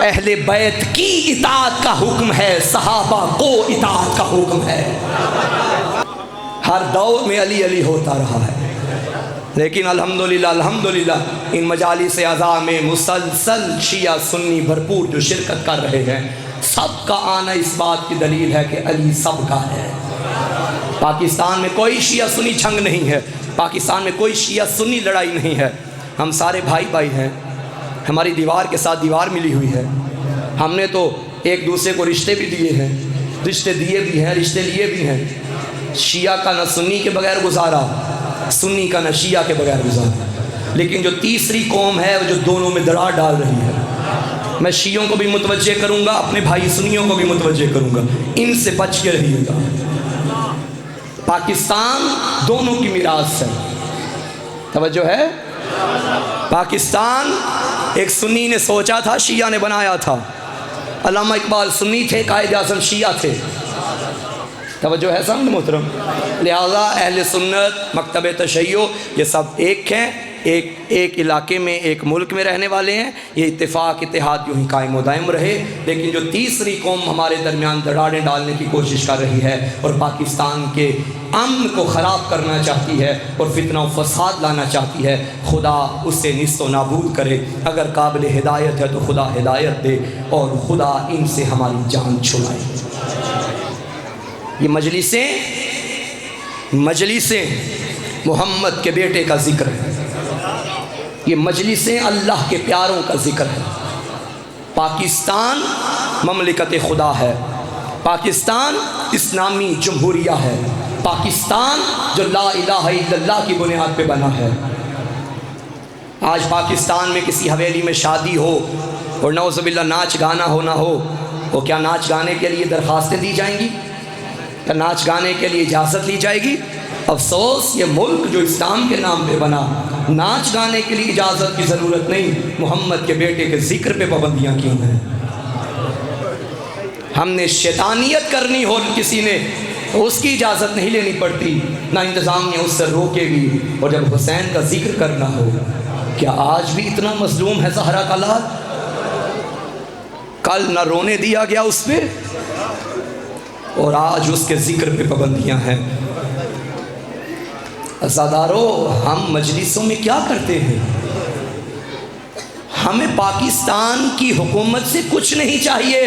اہل بیت کی اطاعت کا حکم ہے، صحابہ کو اطاعت کا حکم ہے۔ ہر دور میں علی علی ہوتا رہا ہے، لیکن الحمدللہ ان مجالس اعزاء میں مسلسل شیعہ سنی بھرپور جو شرکت کر رہے ہیں، سب کا آنا اس بات کی دلیل ہے کہ علی سب کا ہے۔ پاکستان میں کوئی شیعہ سنی جھنگ نہیں ہے، پاکستان میں کوئی شیعہ سنی لڑائی نہیں ہے، ہم سارے بھائی ہیں، ہماری دیوار کے ساتھ دیوار ملی ہوئی ہے، ہم نے تو ایک دوسرے کو رشتے بھی دیے ہیں، رشتے دیے بھی ہیں، رشتے لیے بھی ہیں۔ شیعہ کا نہ سنی کے بغیر گزارا، سنی کا نہ شیعہ کے بغیر گزارا، لیکن جو تیسری قوم ہے وہ جو دونوں میں دراڑ ڈال رہی ہے، میں شیعوں کو بھی متوجہ کروں گا، اپنے بھائی سنیوں کو بھی متوجہ کروں گا، ان سے بچ کے رہیے گا۔ پاکستان دونوں کی میراث ہے، توجہ ہے۔ پاکستان ایک سنی نے سوچا تھا، شیعہ نے بنایا تھا۔ علامہ اقبال سنی تھے، قائد اعظم شیعہ تھے، توجہ ہے سامنے محترم۔ لہذا اہل سنت، مکتب تشیع، یہ سب ایک ہیں، ایک علاقے میں، ایک ملک میں رہنے والے ہیں، یہ اتفاق اتحاد یوں ہی قائم و دائم رہے۔ لیکن جو تیسری قوم ہمارے درمیان دراڑیں ڈالنے کی کوشش کر رہی ہے اور پاکستان کے امن کو خراب کرنا چاہتی ہے اور فتنہ و فساد لانا چاہتی ہے، خدا اس سے نیست و نابود کرے۔ اگر قابل ہدایت ہے تو خدا ہدایت دے اور خدا ان سے ہماری جان چھڑائے۔ یہ مجلسیں محمد کے بیٹے کا ذکر ہے، یہ مجلسیں اللہ کے پیاروں کا ذکر ہے۔ پاکستان مملکت خدا ہے، پاکستان اسلامی جمہوریہ ہے، پاکستان جو لا الہ الا اللہ کی بنیاد پہ بنا ہے۔ آج پاکستان میں کسی حویلی میں شادی ہو اور نعوذ باللہ ناچ گانا ہو نہ ہو، وہ کیا ناچ گانے کے لیے درخواستیں دی جائیں گی؟ کیا ناچ گانے کے لیے اجازت لی جائے گی؟ افسوس، یہ ملک جو اسلام کے نام پہ بنا، ناچ گانے کے لیے اجازت کی ضرورت نہیں، محمد کے بیٹے کے ذکر پہ پابندیاں کیوں ہیں؟ ہم نے شیطانیت کرنی ہو کسی نے، اس کی اجازت نہیں لینی پڑتی، نہ انتظامیہ اس سے روکے گی۔ اور جب حسین کا ذکر کرنا ہو، کیا آج بھی اتنا مظلوم ہے زہرا کا لال؟ کل نہ رونے دیا گیا اس پہ، اور آج اس کے ذکر پہ پابندیاں ہیں۔ عزادارو، ہم مجلسوں میں کیا کرتے ہیں؟ ہمیں پاکستان کی حکومت سے کچھ نہیں چاہیے،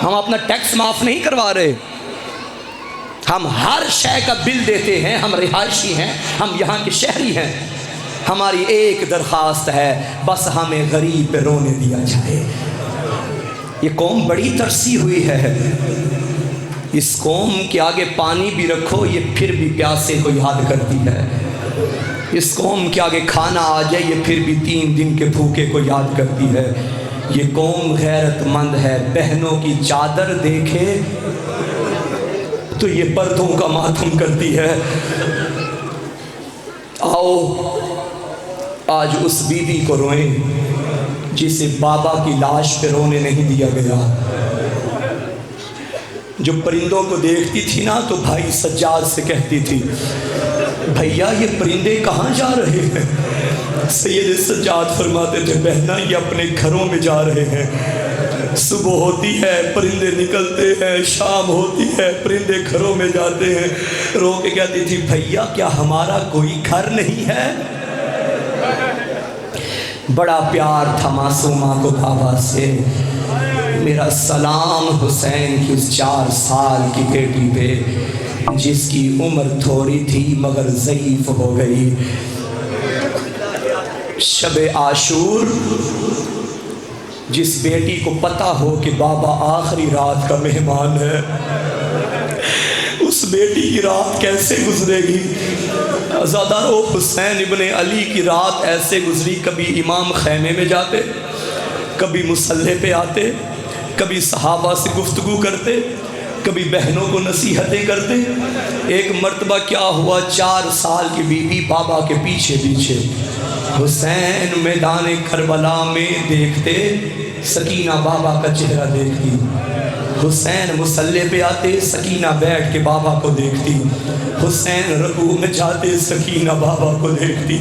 ہم اپنا ٹیکس معاف نہیں کروا رہے، ہم ہر شے کا بل دیتے ہیں، ہم رہائشی ہیں، ہم یہاں کے شہری ہیں۔ ہماری ایک درخواست ہے، بس ہمیں غریب پہ رونے دیا جائے۔ یہ قوم بڑی ترسی ہوئی ہے، اس قوم کے آگے پانی بھی رکھو یہ پھر بھی پیاسے کو یاد کرتی ہے، اس قوم کے آگے کھانا آ جائے یہ پھر بھی 3 دن کے بھوکے کو یاد کرتی ہے۔ یہ قوم غیرت مند ہے، بہنوں کی چادر دیکھے تو یہ پردوں کا ماتم کرتی ہے۔ آؤ آج اس بیوی کو روئیں جسے بابا کی لاش پہ رونے نہیں دیا گیا، جو پرندوں کو دیکھتی تھی نا تو بھائی سجاد سے کہتی تھی، بھیا یہ پرندے کہاں جا رہے ہیں؟ سید سجاد فرماتے تھے، بہنا یہ اپنے گھروں میں جا رہے ہیں، صبح ہوتی ہے پرندے نکلتے ہیں، شام ہوتی ہے پرندے گھروں میں جاتے ہیں۔ رو کے کہتی تھی، بھیا کیا ہمارا کوئی گھر نہیں ہے؟ بڑا پیار تھا معصومہ کو بابا سے۔ میرا سلام حسین کی اس 4 سال کی بیٹی پہ جس کی عمر تھوڑی تھی مگر ضعیف ہو گئی۔ شب عاشور جس بیٹی کو پتہ ہو کہ بابا آخری رات کا مہمان ہے، اس بیٹی کی رات کیسے گزرے گی؟ عزادارو، حسین ابن علی کی رات ایسے گزری، کبھی امام خیمے میں جاتے، کبھی مصلی پہ آتے، کبھی صحابہ سے گفتگو کرتے، کبھی بہنوں کو نصیحتیں کرتے۔ ایک مرتبہ کیا ہوا، 4 سال کی بی بی بابا کے پیچھے پیچھے، حسین میدان کربلا میں دیکھتے، سکینہ بابا کا چہرہ دیکھتی، حسین مصلی پہ آتے، سکینہ بیٹھ کے بابا کو دیکھتی، حسین رکوع میں جاتے، سکینہ بابا کو دیکھتی۔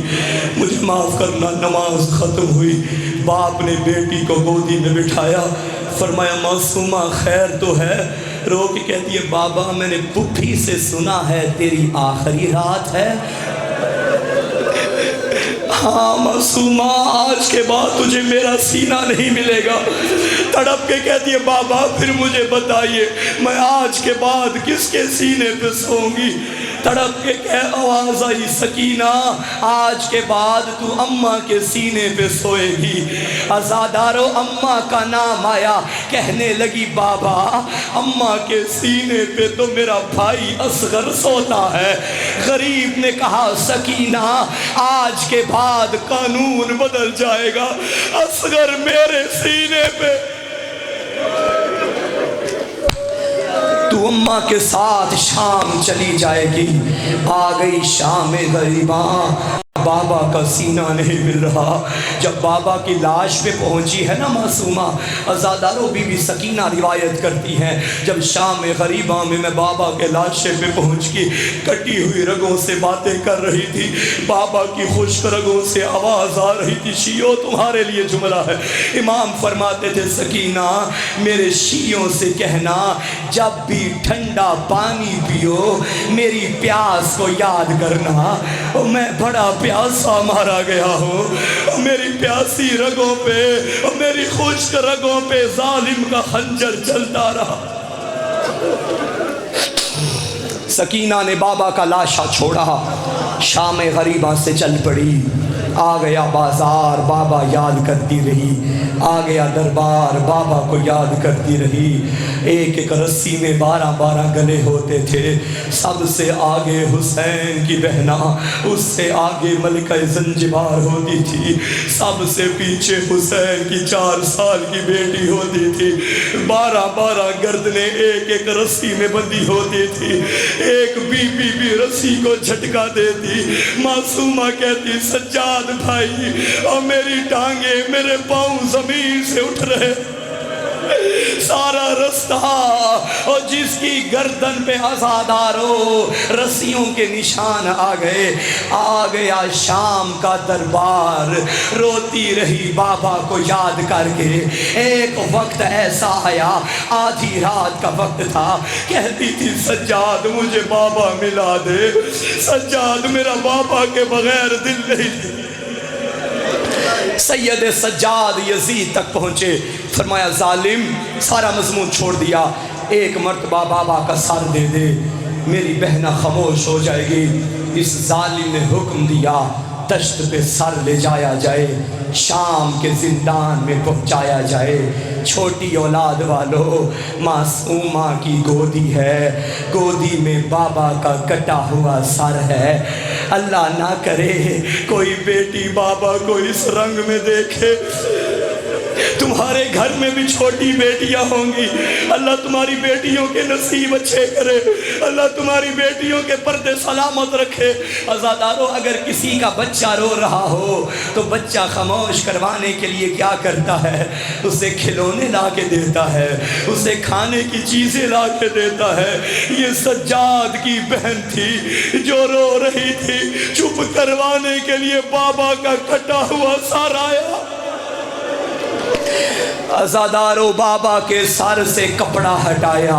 مجھے معاف کرنا، نماز ختم ہوئی، باپ نے بیٹی کو گودی میں بٹھایا، فرمایا معصومہ خیر تو ہے؟ رو کے کہتی ہے بابا میں نے پھپھی سے سنا ہے تیری آخری رات ہے۔ ہاں معصومہ، آج کے بعد تجھے میرا سینہ نہیں ملے گا۔ تڑپ کے کہتی ہے بابا پھر مجھے بتائیے میں آج کے بعد کس کے سینے پہ سوں گی؟ تڑپ کے آواز آئی سکینہ آج کے بعد تو اماں کے سینے پہ سوئے گی۔ عزادارو، اماں کا نام آیا، کہنے لگی بابا اماں کے سینے پہ تو میرا بھائی اصغر سوتا ہے۔ غریب نے کہا سکینہ آج کے بعد قانون بدل جائے گا، اصغر میرے سینے پہ۔ تو اماں کے ساتھ شام چلی جائے گی۔ آ گئی شام غریباں، بابا کا سینہ نہیں مل رہا۔ جب بابا کی لاش پہ پہنچی ہے نا معصومہ، عزادارو بی بی سکینہ روایت کرتی ہیں جب شام غریباں میں بابا کے لاشے پہ پہنچ کی، کٹی ہوئی رگوں سے باتیں کر رہی تھی، بابا کی خشک رگوں سے آواز آ رہی تھی۔ شیعوں تمہارے لیے جملہ ہے، امام فرماتے تھے سکینہ میرے شیعوں سے کہنا جب بھی ٹھنڈا پانی پیو میری پیاس کو یاد کرنا، میں بڑا پیاسا مارا گیا ہوں، میری پیاسی رگوں پہ، میری خشک رگوں پہ ظالم کا خنجر چلتا رہا۔ سکینہ نے بابا کا لاشا چھوڑا، شام غریباں سے چل پڑی۔ آ گیا بازار، بابا یاد کرتی رہی، آ گیا دربار، بابا کو یاد کرتی رہی۔ ایک ایک رسی میں 12 گلے ہوتے تھے، سب سے آگے حسین کی بہنا، اس سے آگے ملکہ زنجبار ہوتی تھی، سب سے پیچھے حسین کی 4 سال کی بیٹی ہوتی تھی۔ 12 گردنیں ایک ایک رسی میں بندھی ہوتی تھی، ایک بی بی بھی رسی کو جھٹکا دیتی۔ معصومہ کہتی سجاد بھائی اور میری ٹانگیں میرے پاؤں زمین سے اٹھ رہے، سارا رستہ اور جس کی گردن پہ عزادارو رسیوں کے نشان آ گئے۔ آ گیا شام کا دربار، روتی رہی بابا کو یاد کر کے۔ ایک وقت ایسا آیا، آدھی رات کا وقت تھا، کہتی تھی سجاد مجھے بابا ملا دے، سجاد میرا بابا کے بغیر دل نہیں۔ سید سجاد یزید تک پہنچے، فرمایا ظالم سارا مضمون چھوڑ دیا، ایک مرتبہ بابا کا سر دے دے میری بہنہ خاموش ہو جائے گی۔ اس ظالم نے حکم دیا دشت پہ سر لے جایا جائے، شام کے زندان میں پہنچایا جائے۔ چھوٹی اولاد والو، معصومہ کی گودی ہے، گودی میں بابا کا کٹا ہوا سر ہے۔ اللہ نہ کرے کوئی بیٹی بابا کو اس رنگ میں دیکھے۔ تمہارے گھر میں بھی چھوٹی بیٹیاں ہوں گی، اللہ تمہاری بیٹیوں کے نصیب اچھے کرے، اللہ تمہاری بیٹیوں کے پردے سلامت رکھے۔ عزادارو اگر کسی کا بچہ رو رہا ہو تو بچہ خاموش کروانے کے لیے کیا کرتا ہے؟ اسے کھلونے لا کے دیتا ہے، اسے کھانے کی چیزیں لا کے دیتا ہے۔ یہ سجاد کی بہن تھی جو رو رہی تھی، چپ کروانے کے لیے بابا کا کٹا ہوا سر آیا۔ عزادارو بابا کے سر سے کپڑا ہٹایا،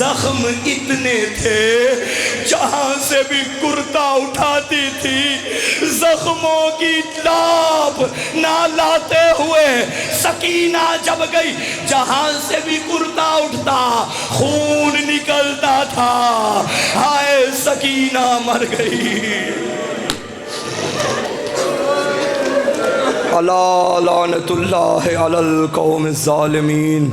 زخم اتنے تھے جہاں سے بھی کرتا اٹھاتی تھی زخموں کی لاپ نہ لاتے ہوئے سکینہ جب گئی جہاں سے بھی کرتا اٹھتا خون نکلتا تھا ہائے سکینہ مر گئی الا لعنت اللہ علی القوم الظالمین